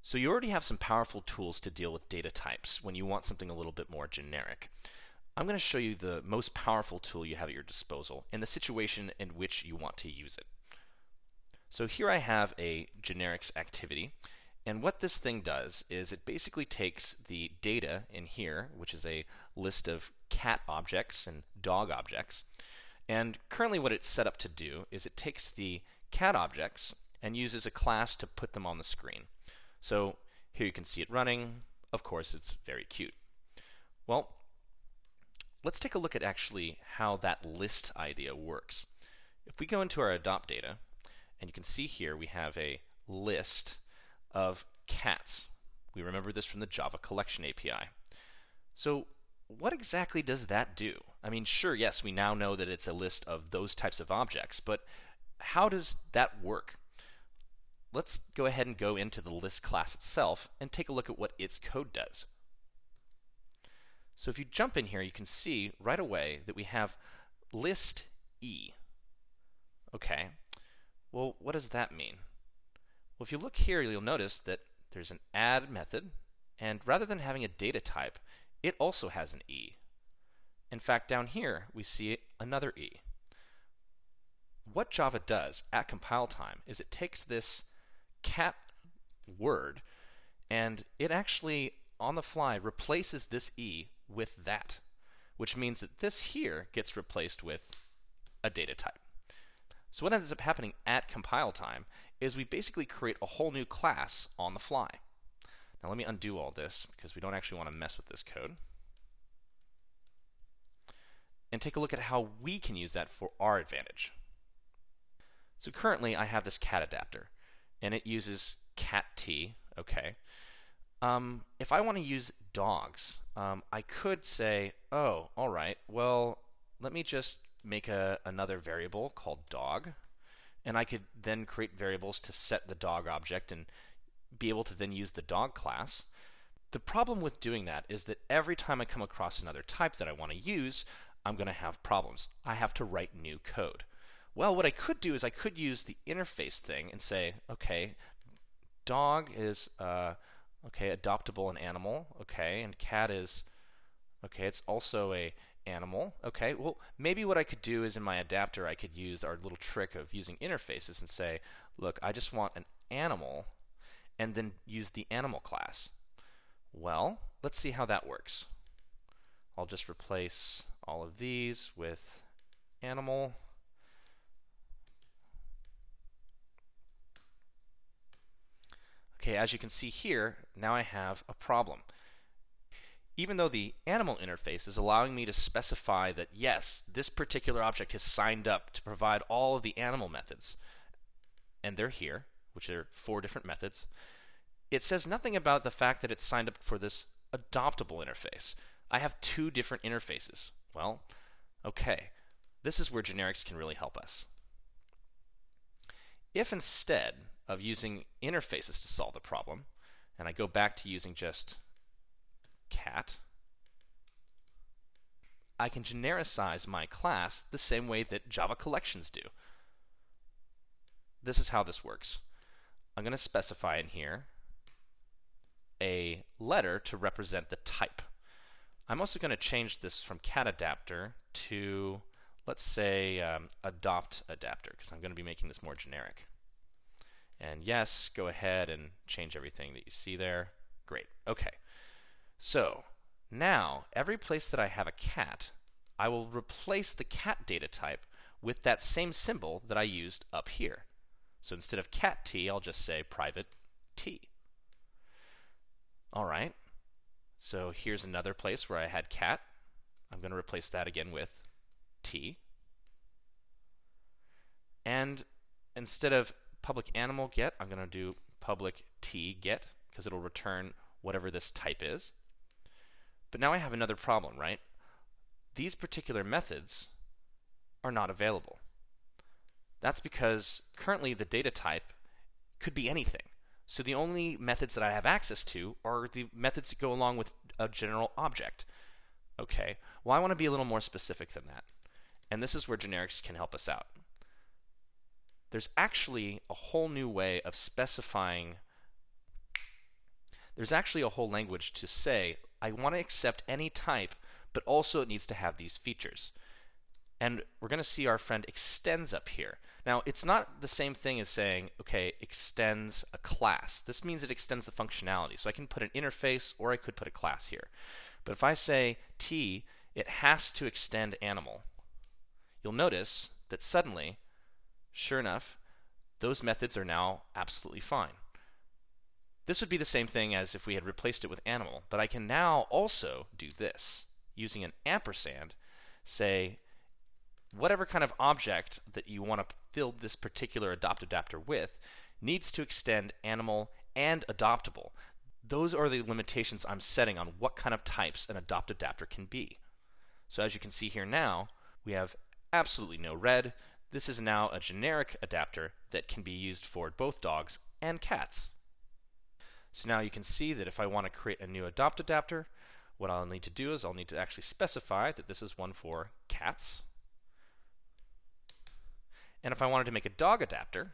So you already have some powerful tools to deal with data types when you want something a little bit more generic. I'm going to show you the most powerful tool you have at your disposal and the situation in which you want to use it. So here I have a generics activity, and what this thing does is it basically takes the data in here, which is a list of cat objects and dog objects, and currently what it's set up to do is it takes the cat objects and uses a class to put them on the screen. So here you can see it running. Of course, it's very cute. Well, let's take a look at actually how that list idea works. If we go into our adopt data, and you can see here we have a list of cats. We remember this from the Java Collection API. So what exactly does that do? I mean, sure, yes, we now know that it's a list of those types of objects, but how does that work? Let's go ahead and go into the list class itself and take a look at what its code does. So if you jump in here, you can see right away that we have list E. Okay, well, what does that mean? Well, if you look here, you'll notice that there's an add method, and rather than having a data type, it also has an E. In fact, down here, we see another E. What Java does at compile time is it takes this cat word and it actually on the fly replaces this E with that, which means that this here gets replaced with a data type. So what ends up happening at compile time is we basically create a whole new class on the fly. Now let me undo all this because we don't actually want to mess with this code. And take a look at how we can use that for our advantage. So currently I have this cat adapter, and it uses cat t, okay. If I want to use dogs, I could say, oh, all right, well, let me just make another variable called dog, and I could then create variables to set the dog object and be able to then use the dog class. The problem with doing that is that every time I come across another type that I want to use, I'm going to have problems. I have to write new code. Well, what I could do is I could use the interface thing and say, okay, dog is okay, adoptable and animal, okay, and cat is okay, it's also a animal. Okay, well, maybe what I could do is in my adapter I could use our little trick of using interfaces and say, look, I just want an animal, and then use the animal class. Well, let's see how that works. I'll just replace all of these with animal. Okay, as you can see here, now I have a problem. Even though the animal interface is allowing me to specify that, yes, this particular object has signed up to provide all of the animal methods, and they're here, which are 4 different methods, it says nothing about the fact that it's signed up for this adoptable interface. I have 2 different interfaces. Well, okay, this is where generics can really help us. If instead of using interfaces to solve the problem, and I go back to using just cat, I can genericize my class the same way that Java collections do. This is how this works. I'm going to specify in here a letter to represent the type. I'm also going to change this from cat adapter to, let's say, adopt adapter, because I'm going to be making this more generic. And yes, go ahead and change everything that you see there. Great. Okay. So now, every place that I have a cat, I will replace the cat data type with that same symbol that I used up here. So instead of cat t, I'll just say private t. All right. So here's another place where I had cat. I'm going to replace that again with t. And instead of public animal get, I'm going to do public t get, because it'll return whatever this type is. But now I have another problem, right? These particular methods are not available. That's because currently the data type could be anything. So the only methods that I have access to are the methods that go along with a general object. Okay, well, I want to be a little more specific than that. And this is where generics can help us out. There's actually a whole new way of specifying there's actually a whole language to say, I want to accept any type, but also it needs to have these features. And we're going to see our friend extends up here. Now, it's not the same thing as saying, okay, extends a class. This means it extends the functionality. So I can put an interface, or I could put a class here. But if I say T, it has to extend animal. You'll notice that suddenly, sure enough, those methods are now absolutely fine. This would be the same thing as if we had replaced it with animal, but I can now also do this. Using an ampersand, say, whatever kind of object that you want to fill this particular adopt adapter with needs to extend animal and adoptable. Those are the limitations I'm setting on what kind of types an adopt adapter can be. So as you can see here now, we have absolutely no red. This is now a generic adapter that can be used for both dogs and cats. So now you can see that if I want to create a new adopt adapter, what I'll need to do is I'll need to actually specify that this is one for cats. And if I wanted to make a dog adapter,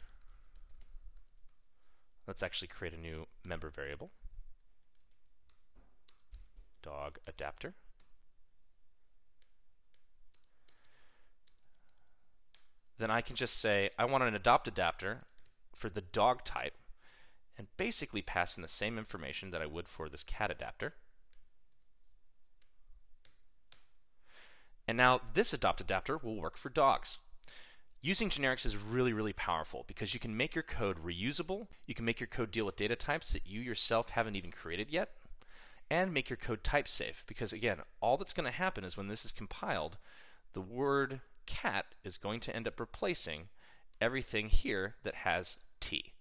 let's actually create a new member variable, dog adapter. Then I can just say I want an adopt adapter for the dog type and basically pass in the same information that I would for this cat adapter. And now this adopt adapter will work for dogs. Using generics is really, really powerful because you can make your code reusable, you can make your code deal with data types that you yourself haven't even created yet, and make your code type safe because, again, all that's going to happen is when this is compiled, the word cat is going to end up replacing everything here that has T.